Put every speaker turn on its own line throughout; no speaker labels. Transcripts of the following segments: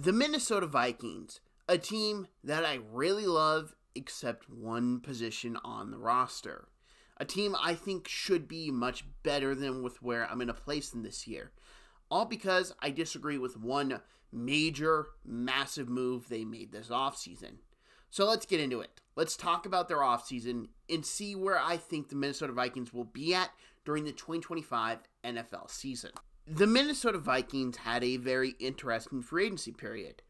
The Minnesota Vikings, a team that I really love except one position on the roster. A team I think should be much better than with where I'm going to place them this year. All because I disagree with one major, massive move they made this offseason. So let's get into it. Let's talk about their offseason and see where I think the Minnesota Vikings will be at during the 2025 NFL season. The Minnesota Vikings had a very interesting free agency period.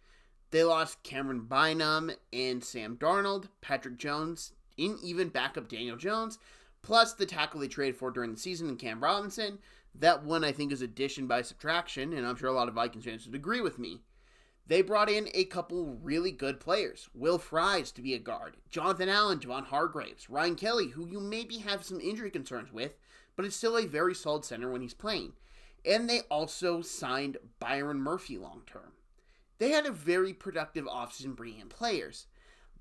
They lost Cameron Bynum and Sam Darnold, Patrick Jones, and even backup Daniel Jones, plus the tackle they traded for during the season in Cam Robinson. That one I think is addition by subtraction, and I'm sure a lot of Vikings fans would agree with me. They brought in a couple really good players. Will Fries to be a guard, Jonathan Allen, Javon Hargraves, Ryan Kelly, who you maybe have some injury concerns with, but is still a very solid center when he's playing. And they also signed Byron Murphy long-term. They had a very productive offseason bringing in players,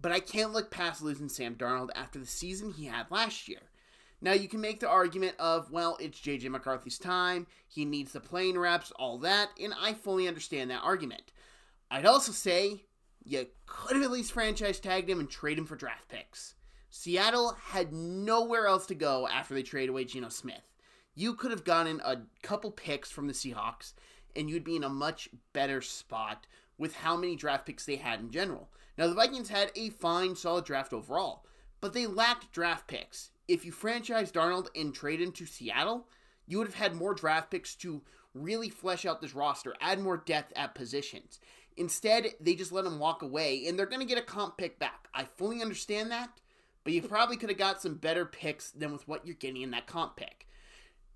but I can't look past losing Sam Darnold after the season he had last year. Now, you can make the argument of, well, it's J.J. McCarthy's time, he needs the playing reps, all that, and I fully understand that argument. I'd also say you could have at least franchise tagged him and trade him for draft picks. Seattle had nowhere else to go after they traded away Geno Smith. You could have gotten a couple picks from the Seahawks, and you'd be in a much better spot with how many draft picks they had in general. Now, the Vikings had a fine, solid draft overall, but they lacked draft picks. If you franchised Darnold and traded him to Seattle, you would have had more draft picks to really flesh out this roster, add more depth at positions. Instead, they just let him walk away, and they're going to get a comp pick back. I fully understand that, but you probably could have got some better picks than with what you're getting in that comp pick.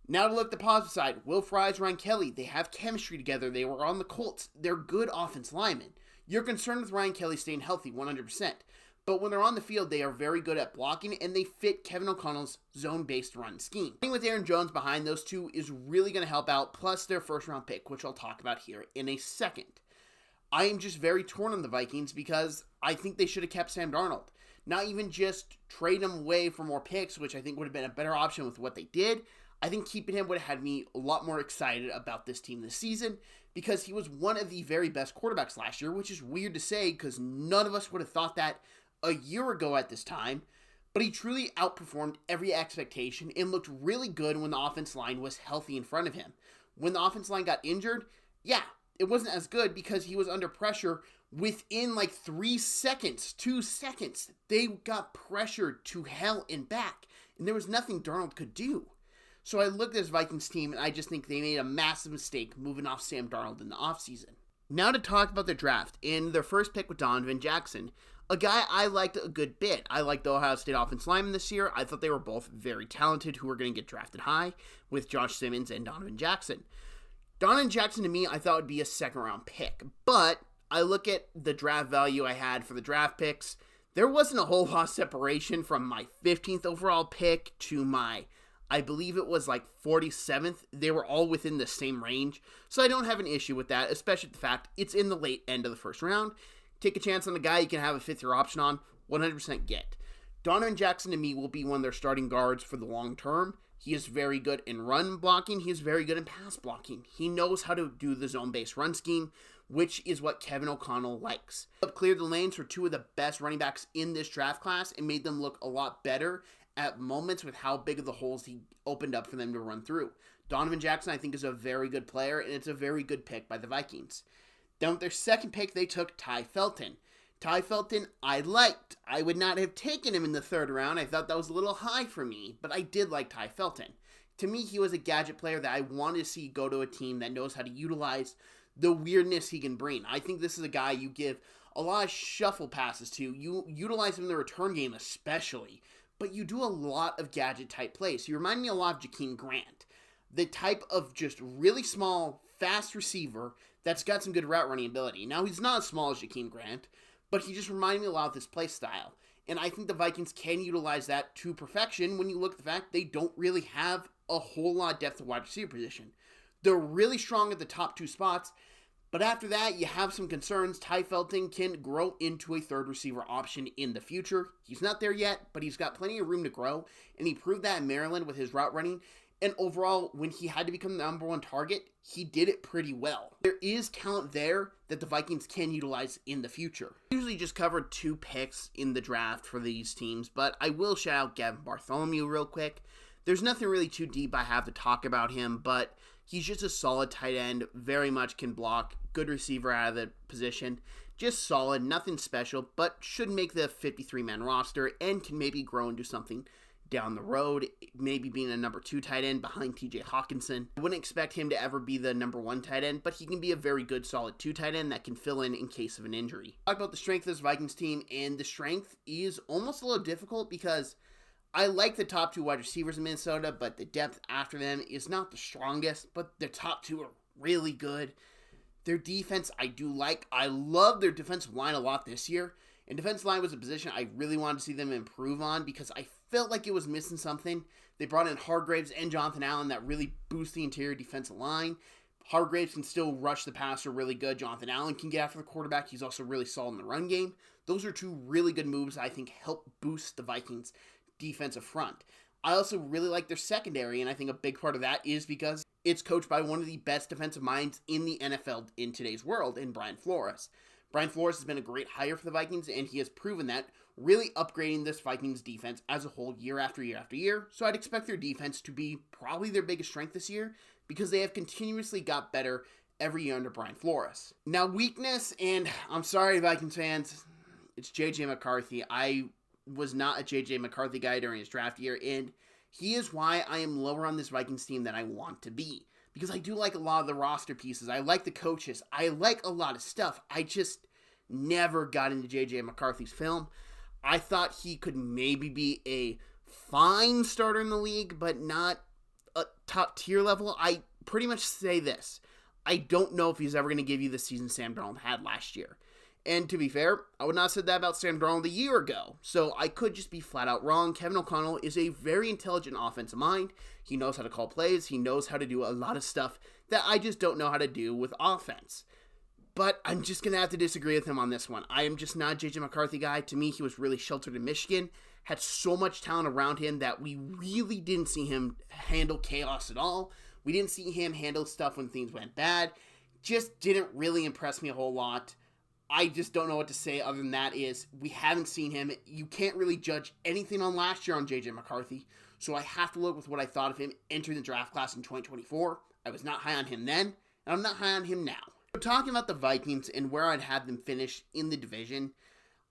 Now to look at the positive side, Will Fries, Ryan Kelly, they have chemistry together. They were on the Colts. They're good offense linemen. You're concerned with Ryan Kelly staying healthy 100%. But when they're on the field, they are very good at blocking, and they fit Kevin O'Connell's zone-based run scheme. Playing with Aaron Jones behind those two is really going to help out, plus their first-round pick, which I'll talk about here in a second. I am just very torn on the Vikings because I think they should have kept Sam Darnold. Not even just trade him away for more picks, which I think would have been a better option with what they did. I think keeping him would have had me a lot more excited about this team this season because he was one of the very best quarterbacks last year, which is weird to say because none of us would have thought that a year ago at this time, but he truly outperformed every expectation and looked really good when the offense line was healthy in front of him. When the offense line got injured, yeah, it wasn't as good because he was under pressure within like 3 seconds, 2 seconds. They got pressured to hell and back, and there was nothing Darnold could do. So I looked at this Vikings team, and I just think they made a massive mistake moving off Sam Darnold in the offseason. Now to talk about their draft. In their first pick with Donovan Jackson, a guy I liked a good bit. I liked the Ohio State offensive lineman this year. I thought they were both very talented who were going to get drafted high with Josh Simmons and Donovan Jackson. Donovan Jackson, to me, I thought would be a second-round pick. But I look at the draft value I had for the draft picks. There wasn't a whole lot of separation from my 15th overall pick to my, I believe it was like 47th. They were all within the same range. So I don't have an issue with that, especially the fact it's in the late end of the first round. Take a chance on the guy you can have a fifth-year option on, 100% get. Donovan Jackson, to me, will be one of their starting guards for the long term. He is very good in run blocking. He is very good in pass blocking. He knows how to do the zone-based run scheme, which is what Kevin O'Connell likes. Cleared the lanes for two of the best running backs in this draft class and made them look a lot better at moments with how big of the holes he opened up for them to run through. Donovan Jackson, I think, is a very good player, and it's a very good pick by the Vikings. Then with their second pick, they took Ty Felton. Ty Felton, I liked. I would not have taken him in the third round. I thought that was a little high for me, but I did like Ty Felton. To me, he was a gadget player that I wanted to see go to a team that knows how to utilize the weirdness he can bring. I think this is a guy you give a lot of shuffle passes to. You utilize him in the return game especially, but you do a lot of gadget-type plays. You remind me a lot of Jakeem Grant, the type of just really small, fast receiver that's got some good route running ability. Now, he's not as small as Jakeem Grant, but he just reminded me a lot of this play style. And I think the Vikings can utilize that to perfection when you look at the fact they don't really have a whole lot of depth at wide receiver position. They're really strong at the top two spots, but after that, you have some concerns. Ty Felton can grow into a third receiver option in the future. He's not there yet, but he's got plenty of room to grow, and he proved that in Maryland with his route running. And overall, when he had to become the number one target, he did it pretty well. There is talent there that the Vikings can utilize in the future. I usually just covered 2 picks in the draft for these teams, but I will shout out Gavin Bartholomew real quick. There's nothing really too deep I have to talk about him, but he's just a solid tight end, very much can block, good receiver out of the position, just solid, nothing special, but should make the 53-man roster and can maybe grow into something down the road, maybe being a number 2 tight end behind TJ Hawkinson. I wouldn't expect him to ever be the number 1 tight end, but he can be a very good solid 2 tight end that can fill in case of an injury. Talk about the strength of this Vikings team, and the strength is almost a little difficult because I like the top 2 wide receivers in Minnesota, but the depth after them is not the strongest, but the top 2 are really good. Their defense I do like. I love their defensive line a lot this year. And defensive line was a position I really wanted to see them improve on because I felt like it was missing something. They brought in Hargraves and Jonathan Allen that really boost the interior defensive line. Hargraves can still rush the passer really good. Jonathan Allen can get after the quarterback. He's also really solid in the run game. Those are 2 really good moves that I think help boost the Vikings' defensive front. I also really like their secondary, and I think a big part of that is because it's coached by one of the best defensive minds in the NFL in today's world, in Brian Flores. Brian Flores has been a great hire for the Vikings, and he has proven that, really upgrading this Vikings defense as a whole year after year after year. So I'd expect their defense to be probably their biggest strength this year because they have continuously got better every year under Brian Flores. Now, weakness, and I'm sorry, Vikings fans, it's J.J. McCarthy. I was not a J.J. McCarthy guy during his draft year, and he is why I am lower on this Vikings team than I want to be. Because I do like a lot of the roster pieces. I like the coaches. I like a lot of stuff. I just never got into J.J. McCarthy's film. I thought he could maybe be a fine starter in the league, but not a top tier level. I pretty much say this. I don't know if he's ever going to give you the season Sam Darnold had last year. And to be fair, I would not have said that about Sam Darnold a year ago. So I could just be flat out wrong. Kevin O'Connell is a very intelligent offensive mind. He knows how to call plays. He knows how to do a lot of stuff that I just don't know how to do with offense. But I'm just going to have to disagree with him on this one. I am just not a J.J. McCarthy guy. To me, he was really sheltered in Michigan. Had so much talent around him that we really didn't see him handle chaos at all. We didn't see him handle stuff when things went bad. Just didn't really impress me a whole lot. I just don't know what to say other than that is we haven't seen him. You can't really judge anything on last year on J.J. McCarthy, so I have to look with what I thought of him entering the draft class in 2024. I was not high on him then, and I'm not high on him now. So talking about the Vikings and where I'd have them finish in the division,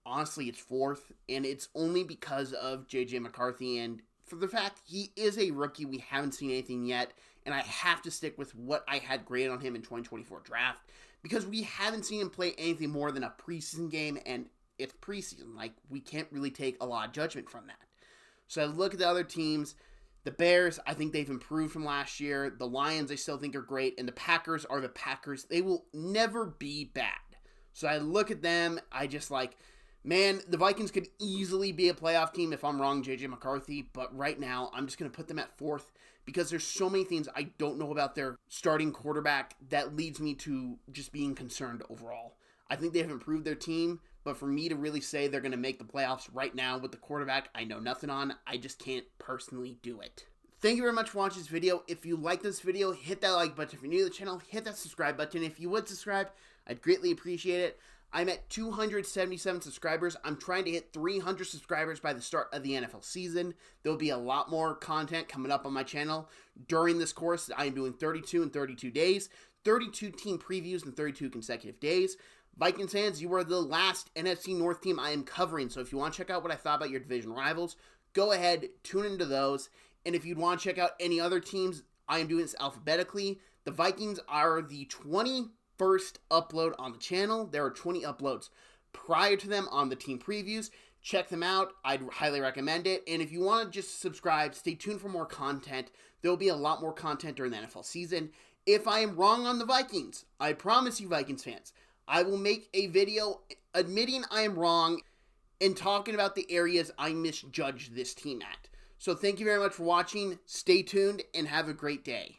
honestly, it's 4th, and it's only because of J.J. McCarthy and for the fact he is a rookie. We haven't seen anything yet, and I have to stick with what I had graded on him in 2024 draft. Because we haven't seen him play anything more than a preseason game, and it's preseason. Like, we can't really take a lot of judgment from that. So I look at the other teams. The Bears, I think they've improved from last year. The Lions, I still think are great. And the Packers are the Packers. They will never be bad. So I look at them, I just like, man, the Vikings could easily be a playoff team if I'm wrong, J.J. McCarthy. But right now, I'm just going to put them at 4th. Because there's so many things I don't know about their starting quarterback that leads me to just being concerned overall. I think they have improved their team, but for me to really say they're going to make the playoffs right now with the quarterback I know nothing on, I just can't personally do it. Thank you very much for watching this video. If you like this video, hit that like button. If you're new to the channel, hit that subscribe button. If you would subscribe, I'd greatly appreciate it. I'm at 277 subscribers. I'm trying to hit 300 subscribers by the start of the NFL season. There'll be a lot more content coming up on my channel during this course. I am doing 32 in 32 days, 32 team previews in 32 consecutive days. Vikings fans, you are the last NFC North team I am covering. So if you want to check out what I thought about your division rivals, go ahead, tune into those. And if you'd want to check out any other teams, I am doing this alphabetically. The Vikings are the 21st upload on the channel. There are 20 uploads prior to them on the team previews. Check them out. I'd highly recommend it. And if you want to just subscribe, stay tuned for more content. There'll be a lot more content during the NFL season. If I am wrong on the Vikings, I promise you, Vikings fans, I will make a video admitting I am wrong and talking about the areas I misjudged this team at. So thank you very much for watching. Stay tuned and have a great day.